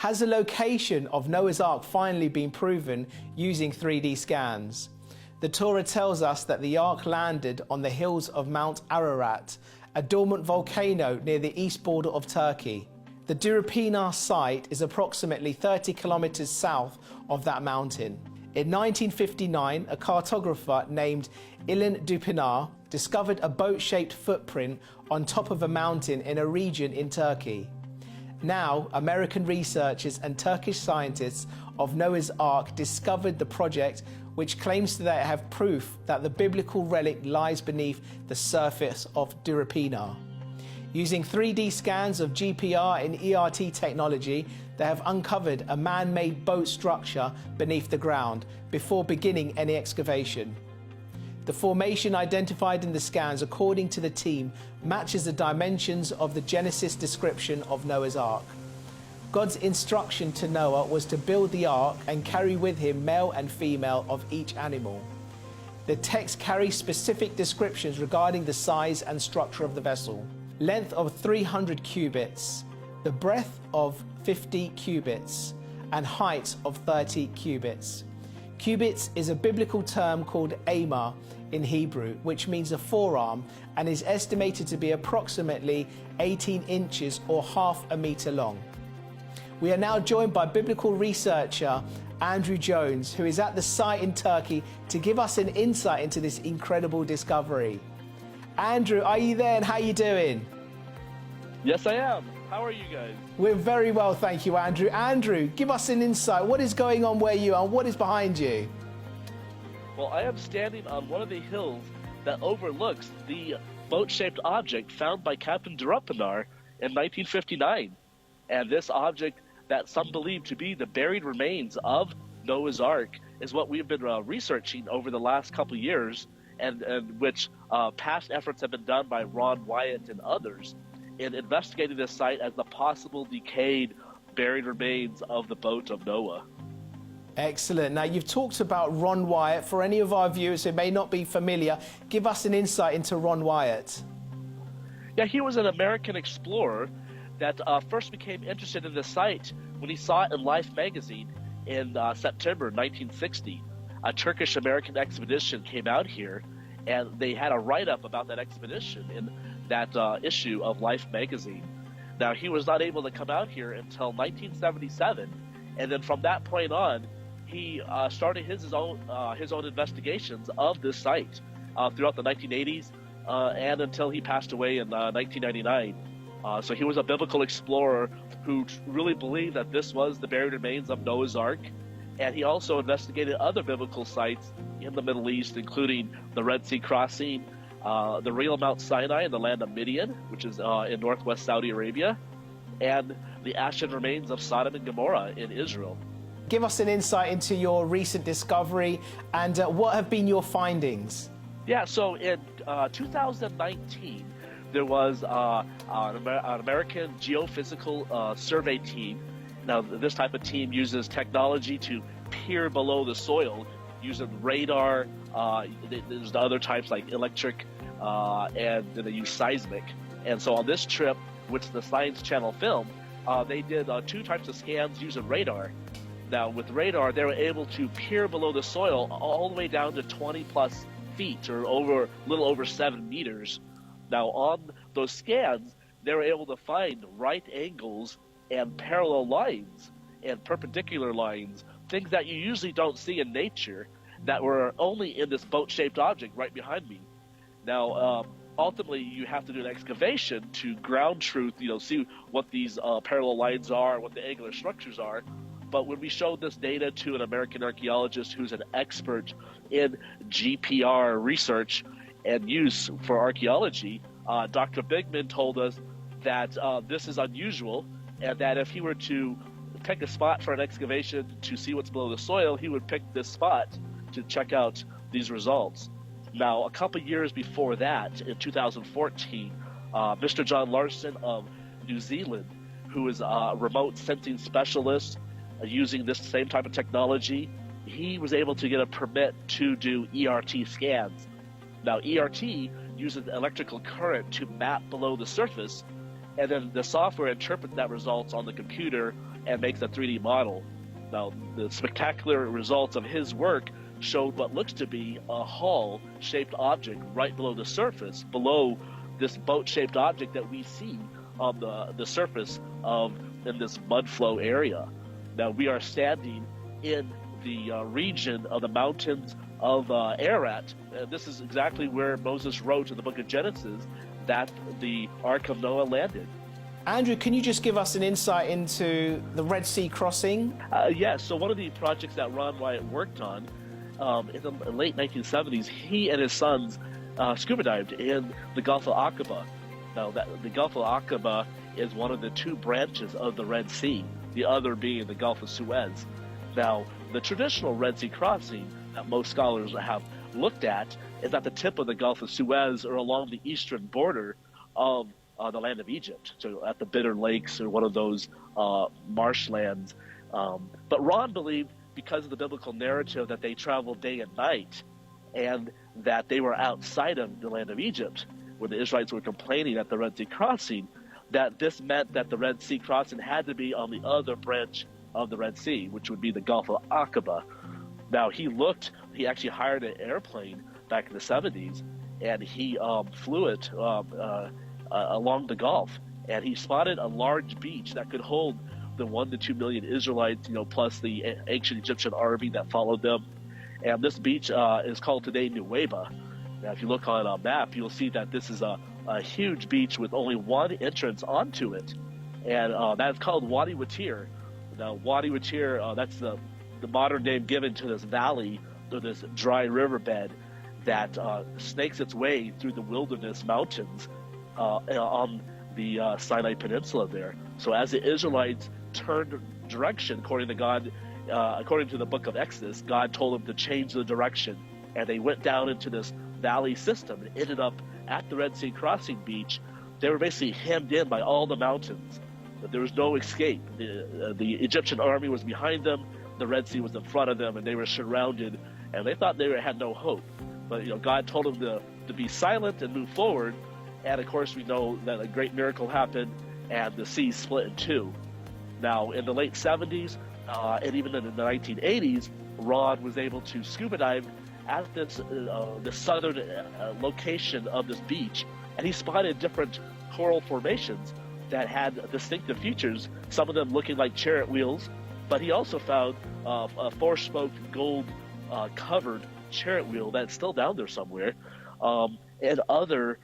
Has the location of Noah's Ark finally been proven using 3D scans? The Torah tells us that the Ark landed on the hills of Mount Ararat, a dormant volcano near the east border of Turkey. The Durupina site is approximately 30 kilometers south of that mountain. In 1959, a cartographer named Ilan Dupinar discovered a boat-shaped footprint on top of a mountain in a region in Turkey. Now, American researchers and Turkish scientists of Noah's Ark discovered the project, which claims that they have proof that the biblical relic lies beneath the surface of Durupina. Using 3D scans of GPR and ERT technology, they have uncovered a man-made boat structure beneath the ground before beginning any excavation. The formation identified in the scans, according to the team, matches the dimensions of the Genesis description of Noah's Ark. God's instruction to Noah was to build the ark and carry with him male and female of each animal. The text carries specific descriptions regarding the size and structure of the vessel. Length of 300 cubits, the breadth of 50 cubits, and height of 30 cubits. Cubits is a biblical term called amah in Hebrew, which means a forearm, and is estimated to be approximately 18 inches or half a meter long. We are now joined by biblical researcher Andrew Jones, who is at the site in Turkey to give us an insight into this incredible discovery. Andrew, are you there and how are you doing? Yes, I am. How are you guys? We're very well, thank you, Andrew. Andrew, give us an insight. What is going on where you are? What is behind you? Well, I am standing on one of the hills that overlooks the boat-shaped object found by Captain Durupinar in 1959. And this object that some believe to be the buried remains of Noah's Ark is what we've been researching over the last couple of years, and which past efforts have been done by Ron Wyatt and others in investigating this site as the possible decayed buried remains of the boat of Noah. Excellent. Now, you've talked about Ron Wyatt. For any of our viewers who may not be familiar, give us an insight into Ron Wyatt. Yeah, he was an American explorer that first became interested in the site when he saw it in Life magazine in September 1960. A Turkish-American expedition came out here, and they had a write-up about that expedition in that issue of Life magazine. Now, he was not able to come out here until 1977, and then from that point on, he started his own investigations of this site throughout the 1980s and until he passed away in 1999. So he was a biblical explorer who really believed that this was the buried remains of Noah's Ark, and he also investigated other biblical sites in the Middle East, including the Red Sea crossing, the real Mount Sinai in the land of Midian, which is in northwest Saudi Arabia, and the ashen remains of Sodom and Gomorrah in Israel. Give us an insight into your recent discovery and what have been your findings? Yeah, so in 2019, there was an American geophysical survey team. Now, this type of team uses technology to peer below the soil using radar. There's other types like electric, and they use seismic. And so on this trip, which the Science Channel filmed, they did two types of scans using radar. Now, with radar, they were able to peer below the soil all the way down to 20 plus feet, or a little over 7 meters. Now, on those scans, they were able to find right angles and parallel lines and perpendicular lines, things that you usually don't see in nature, that were only in this boat-shaped object right behind me. Now, ultimately, you have to do an excavation to ground truth, see what these parallel lines are, what the angular structures are. But when we showed this data to an American archaeologist who's an expert in GPR research and use for archaeology, Dr. Bigman told us that this is unusual, and that if he were to pick a spot for an excavation to see what's below the soil, he would pick this spot to check out these results. Now, a couple years before that, in 2014, Mr. John Larson of New Zealand, who is a remote sensing specialist using this same type of technology, he was able to get a permit to do ERT scans. Now, ERT uses electrical current to map below the surface, and then the software interprets that results on the computer and makes a 3D model. Now, the spectacular results of his work showed what looks to be a hull-shaped object right below the surface, below this boat-shaped object that we see on the surface in this mud flow area. Now, we are standing in the region of the mountains of Ararat. This is exactly where Moses wrote in the book of Genesis that the Ark of Noah landed. Andrew, can you just give us an insight into the Red Sea crossing? Yes, so one of the projects that Ron Wyatt worked on in the late 1970s, he and his sons scuba dived in the Gulf of Aqaba. Now, the Gulf of Aqaba is one of the two branches of the Red Sea, the other being the Gulf of Suez. Now, the traditional Red Sea crossing that most scholars have looked at is at the tip of the Gulf of Suez or along the eastern border of the land of Egypt, so at the Bitter Lakes or one of those marshlands. But Ron believed, because of the biblical narrative, that they traveled day and night and that they were outside of the land of Egypt, where the Israelites were complaining at the Red Sea crossing, that this meant that the Red Sea crossing had to be on the other branch of the Red Sea, which would be the Gulf of Aqaba. Now, he actually hired an airplane back in the 70s, and he flew it along the Gulf, and he spotted a large beach that could hold the 1 to 2 million Israelites, plus the ancient Egyptian army that followed them. And this beach is called today Nuweiba. Now, if you look on a map, you'll see that this is a huge beach with only one entrance onto it, and that's called Wadi Watir. Now, Wadi Watir, that's the modern name given to this valley, or this dry riverbed that snakes its way through the wilderness mountains on the Sinai Peninsula there. So as the Israelites turned direction, according to God, according to the book of Exodus, God told them to change the direction, and they went down into this valley system and ended up at the Red Sea crossing beach. They were basically hemmed in by all the mountains. There was no escape. The Egyptian army was behind them, the Red Sea was in front of them, and they were surrounded, and they thought they had no hope. But God told them to be silent and move forward, and of course we know that a great miracle happened, and the sea split in two. Now, in the late 70s, and even in the 1980s, Ron was able to scuba dive at the southern location of this beach, and he spotted different coral formations that had distinctive features, some of them looking like chariot wheels, but he also found a four-spoked gold-covered chariot wheel that's still down there somewhere, and other,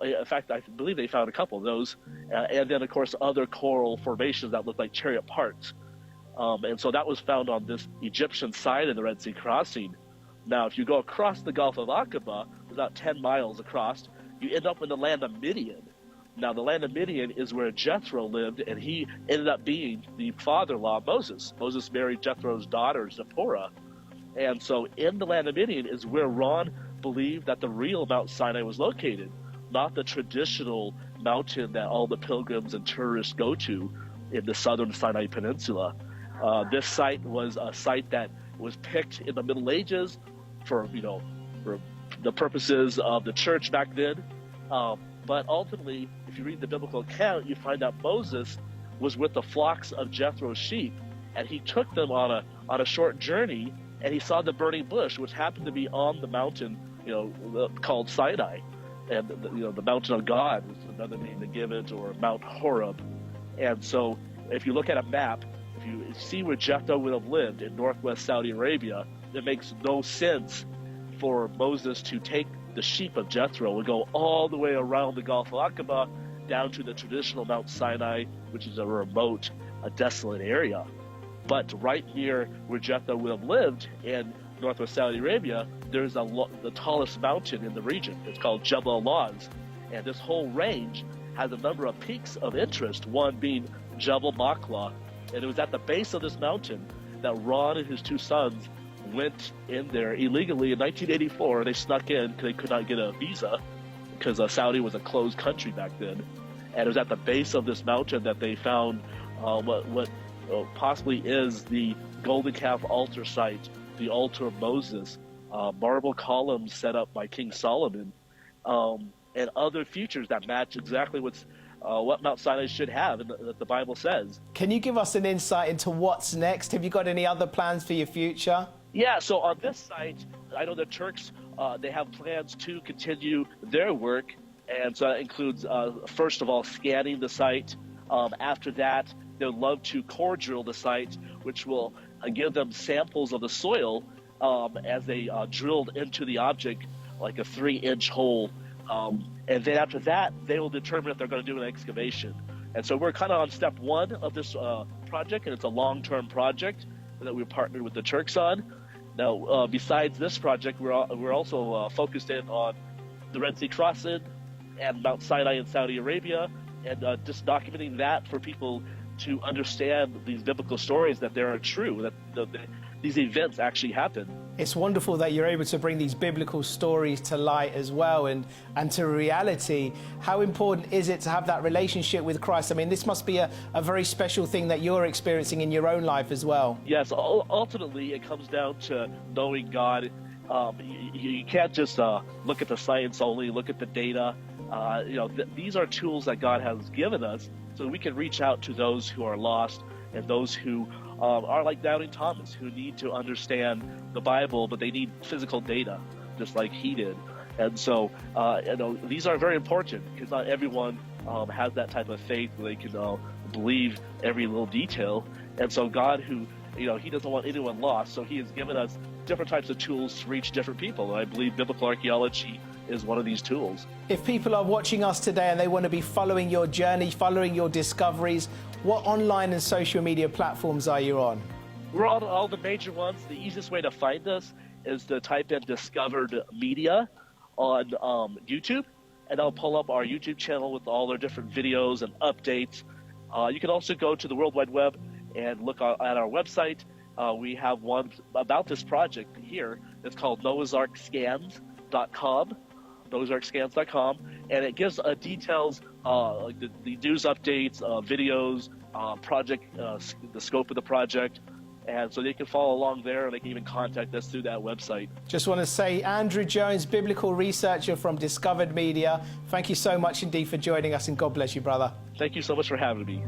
in fact, I believe they found a couple of those, and then, of course, other coral formations that look like chariot parts. And so that was found on this Egyptian side of the Red Sea crossing. Now, if you go across the Gulf of Aqaba, about 10 miles across, you end up in the land of Midian. Now, the land of Midian is where Jethro lived, and he ended up being the father-in-law of Moses. Moses married Jethro's daughter, Zipporah. And so in the land of Midian is where Ron believed that the real Mount Sinai was located, not the traditional mountain that all the pilgrims and tourists go to in the southern Sinai Peninsula. This site was a site that was picked in the Middle Ages for the purposes of the church back then. But ultimately, if you read the biblical account, you find out Moses was with the flocks of Jethro's sheep, and he took them on a short journey, and he saw the burning bush, which happened to be on the mountain, called Sinai, and the mountain of God is another name to give it, or Mount Horeb. And so, if you look at a map, if you see where Jethro would have lived in northwest Saudi Arabia, it makes no sense for Moses to take the sheep of Jethro and go all the way around the Gulf of Aqaba down to the traditional Mount Sinai, which is a remote, desolate area. But right near where Jethro would have lived in northwest Saudi Arabia, there's the tallest mountain in the region. It's called Jebel Lawz. And this whole range has a number of peaks of interest, one being Jebel Makla. And it was at the base of this mountain that Ron and his two sons went in there illegally in 1984. They snuck in because they could not get a visa, because Saudi was a closed country back then. And it was at the base of this mountain that they found what possibly is the Golden Calf altar site, the altar of Moses, marble columns set up by King Solomon, and other features that match exactly what's what Mount Sinai should have, and that the Bible says. Can you give us an insight into what's next? Have you got any other plans for your future? Yeah, so on this site, I know the Turks, they have plans to continue their work, and so that includes, first of all, scanning the site. After that, they would love to core drill the site, which will give them samples of the soil as they drilled into the object, like a 3-inch hole. And then after that, they will determine if they're going to do an excavation. And so we're kind of on step 1 of this project, and it's a long-term project that we've partnered with the Turks on. Now, besides this project, we're also focused in on the Red Sea crossing and Mount Sinai in Saudi Arabia, and just documenting that for people to understand these biblical stories, that they are true, that these events actually happen. It's wonderful that you're able to bring these biblical stories to light as well and to reality. How important is it to have that relationship with Christ? I mean, this must be a very special thing that you're experiencing in your own life as well. Yes, ultimately it comes down to knowing God. You can't just look at the science only, look at the data. These are tools that God has given us so we can reach out to those who are lost and those who are like doubting Thomas, who need to understand the Bible, but they need physical data, just like he did. And so, these are very important because not everyone has that type of faith where they can believe every little detail. And so God, who, he doesn't want anyone lost, so he has given us different types of tools to reach different people. And I believe biblical archaeology is one of these tools. If people are watching us today and they want to be following your journey, following your discoveries, what online and social media platforms are you on? We're on all the major ones. The easiest way to find us is to type in Discovered Media on YouTube, and I'll pull up our YouTube channel with all our different videos and updates. You can also go to the World Wide Web and look at our website. We have one about this project here. It's called nuh'un.com. nuh'un.com, and it gives details, like the news updates, videos, project, the scope of the project, and so they can follow along there, and they can even contact us through that website. Just want to say, Andrew Jones, biblical researcher from Discovered Media, thank you so much indeed for joining us, and God bless you, brother. Thank you so much for having me.